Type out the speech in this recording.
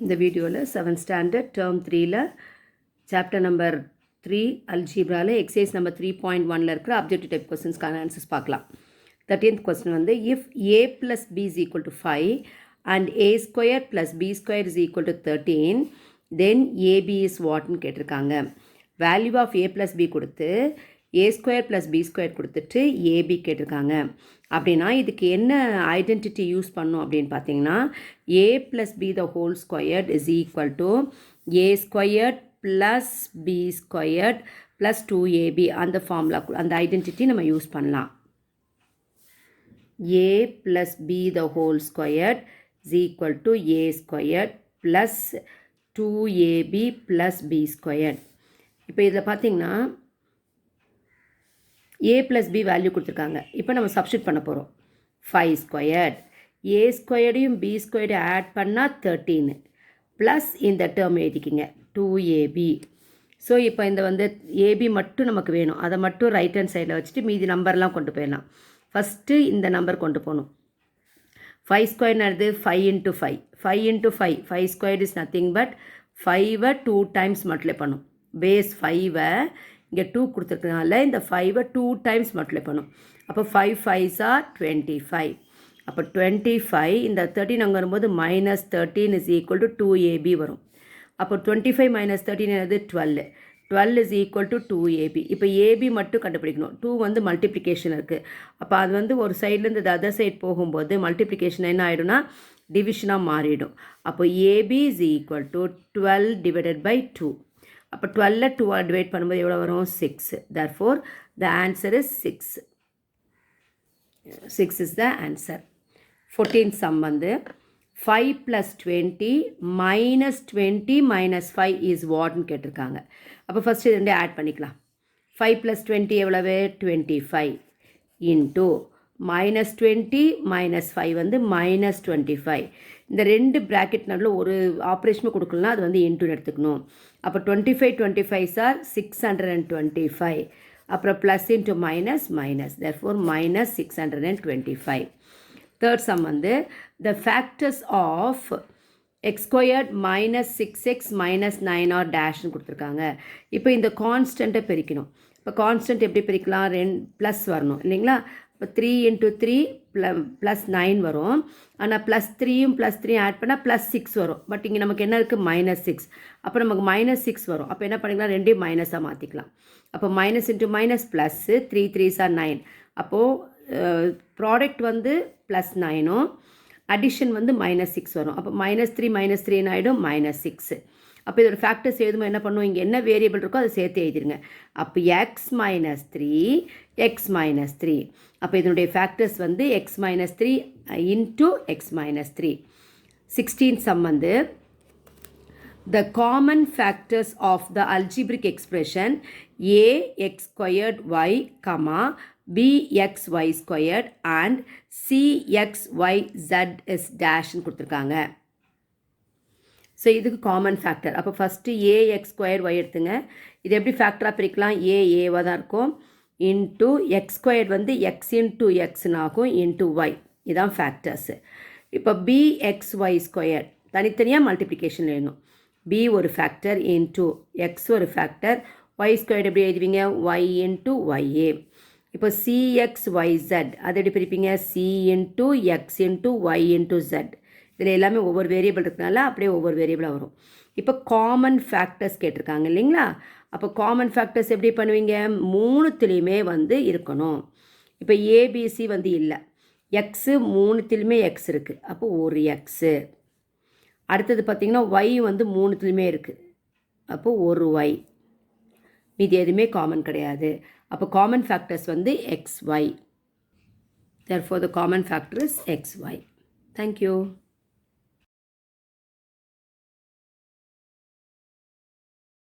இந்த வீடியோவில் 7th standard term 3ல சாப்டர் நம்பர் 3 அல்ஜீப்ராவில் எக்ஸசைஸ் நம்பர் 3.1ல் இருக்கிற அப்ஜெக்டிவ் டைப் கொஸ்டின்ஸ்க்கான ஆன்சர்ஸ் பார்க்கலாம். 13th கொஸ்டின் வந்து if a plus b is equal to 5 and a squared plus b squared is equal to 13 then ab is whatன்னு கேட்டிருக்காங்க. Value of a plus b கொடுத்து a square plus b square கொடுத்துட்டு ab கேட்டிருக்காங்க. அப்படின்னா இதுக்கு என்ன identity use பண்ணும் அப்படின்னு பார்த்தீங்கன்னா a plus b the whole squared is equal to a squared plus b squared plus 2ab அந்த ஃபார்முலா அந்த ஐடென்டிட்டி நம்ம யூஸ் பண்ணலாம். a plus b the whole squared is equal to a squared plus 2ab plus b squared. இப்போ இதில் பார்த்தீங்கன்னா a plus b value கொடுத்துருக்காங்க. இப்போ நம்ம சப்ஸ்டியூட் பண்ண போகிறோம். 5 ஸ்கொயர்ட் a ஸ்கொயர்டையும் b ஸ்கொயர்டு ஆட் பண்ணால் 13 ப்ளஸ் இந்த டேர்ம் எழுதிக்கிங்க 2ab. ஸோ இப்போ இந்த வந்து ab மட்டும் நமக்கு வேணும். அதை மட்டும் ரைட் ஹேண்ட் சைடில் வச்சுட்டு மீதி நம்பர்லாம் கொண்டு போயிடலாம். ஃபஸ்ட்டு இந்த நம்பர் கொண்டு போகணும். 5 ஸ்கொயர்னது 5 into 5 5 into 5 5 squared is nothing but 5 2 times multiply பண்ணும். பேஸ் 5 இங்கே 2 கொடுத்துருக்கனால இந்த 5 2 டைம்ஸ் மல்டிப்ளை பண்ணும். அப்போ 5 5s are 25. அப்போ 25 இந்த 13 அங்கே வரும்போது -13 is equal to 2ab வரும். அப்போ 25 - 13 என்னது 12 12 is equal to 2ab. இப்போ ab மட்டும் கண்டுபிடிக்கணும். 2 வந்து மல்டிப்ளிகேஷன் இருக்குது. அப்போ அது வந்து ஒரு சைட்லேருந்து அதர் சைட் போகும்போது மல்டிப்ளிகேஷன் என்ன ஆகிடும்னா டிவிஷனாக மாறிடும். அப்போ ab is equal to 12 divided by 2. அப்போ 12 2 டிவைட் பண்ணும்போது எவ்வளோ வரும் 6. therefore the answer is 6. 6 is the answer. 14th sum வந்து 5 plus 20 minus 20 minus 5 is whatன்னு கேட்டிருக்காங்க. அப்போ ஃபஸ்ட்டு இது ரெண்டு ஆட் பண்ணிக்கலாம். 5 plus 20 எவ்வளவு 25 into minus 20 minus 5 வந்து minus 25. இந்த ரெண்டு ப்ராக்கெட் நடுவில் ஒரு ஆப்ரேஷனும் கொடுக்கலனா அது வந்து இன்ட்டுன்னு எடுத்துக்கணும். அப்போ 25 25s are 625. அப்புறம் plus into minus minus therefore minus 625. Third sum வந்து the factors of x squared minus 6x minus 9 are dashன்னு கொடுத்துருக்காங்க. இப்போ இந்த கான்ஸ்டண்ட்டை பிரிக்கணும். இப்போ கான்ஸ்டன்ட் எப்படி பிரிக்கலாம் ப்ளஸ் வரணும் இல்லைங்களா. இப்போ 3 into 3 ப்ளஸ் 9 வரும். ஆனால் ப்ளஸ் 3யும் ப்ளஸ் 3 ஆட் பண்ணால் ப்ளஸ் 6 வரும். பட் இங்கே நமக்கு என்ன இருக்குது -6. அப்போ நமக்கு -6 வரும். அப்போ என்ன பண்ணிக்கலாம் ரெண்டையும் மைனஸாக மாற்றிக்கலாம். அப்போ minus into minus plus 3 3s are 9. அப்போது ப்ராடக்ட் வந்து ப்ளஸ் 9ம் அடிஷன் வந்து -6 வரும். அப்போ -3 -3 என்ன ஆகிடும் -6. அப்போ இதோட ஃபேக்டர்ஸ் எழுதும்போது என்ன பண்ணுவோம் இங்கே என்ன வேரியபிள் இருக்கோ அதை சேர்த்து எழுதிருங்க. அப்போ x - 3 x - 3. அப்போ இதனுடைய ஃபேக்டர்ஸ் வந்து x - 3 into x - 3. 16th sum வந்து the common factors of the algebraic expression a x squared y comma b x y squared and c x y z is dashன்னு கொடுத்துருக்காங்க. So இதுக்கு common factor. அப்போ first ax square y எடுத்துங்க. இது எப்படி ஃபேக்டராக பிரிக்கலாம் ஏவாக தான் இருக்கும். இன்ட்டு எக்ஸ் ஸ்கொயர் வந்து எக்ஸ் இன்ட்டு எக்ஸ்ன்னு ஆகும் இன்ட்டு ஒய். இதுதான் ஃபேக்டர்ஸு. இப்போ bxy ஸ்கொயர் தனித்தனியாக மல்டிப்ளிகேஷன் எழுதணும். b ஒரு ஃபேக்டர் இன்ட்டு எக்ஸ் ஒரு ஃபேக்டர் ஒய் ஸ்கொயர் எப்படி எழுதுவீங்க ஒய் இன்ட்டு ஒய்ஏ. இப்போ cxyz அதை எப்படி பிரிப்பீங்க c into x into y into z. இதில் எல்லாமே ஒவ்வொரு வேரியபிள் இருக்கனால அப்படியே ஒவ்வொரு வேரியபிளாக வரும். இப்போ காமன் ஃபேக்டர்ஸ் கேட்டிருக்காங்க இல்லைங்களா. அப்போ காமன் ஃபேக்டர்ஸ் எப்படி பண்ணுவீங்க மூணுத்துலேயுமே வந்து இருக்கணும். இப்போ ஏபிசி வந்து இல்லை எக்ஸு மூணுத்துலேயுமே எக்ஸ் இருக்குது. அப்போ ஒரு எக்ஸு. அடுத்தது பார்த்திங்கன்னா ஒய் வந்து மூணுத்துலேயுமே இருக்குது. அப்போது ஒரு ஒய். இது எதுவுமே காமன் கிடையாது. அப்போ காமன் ஃபேக்டர்ஸ் வந்து xy. therefore the common factor is xy. Thank you.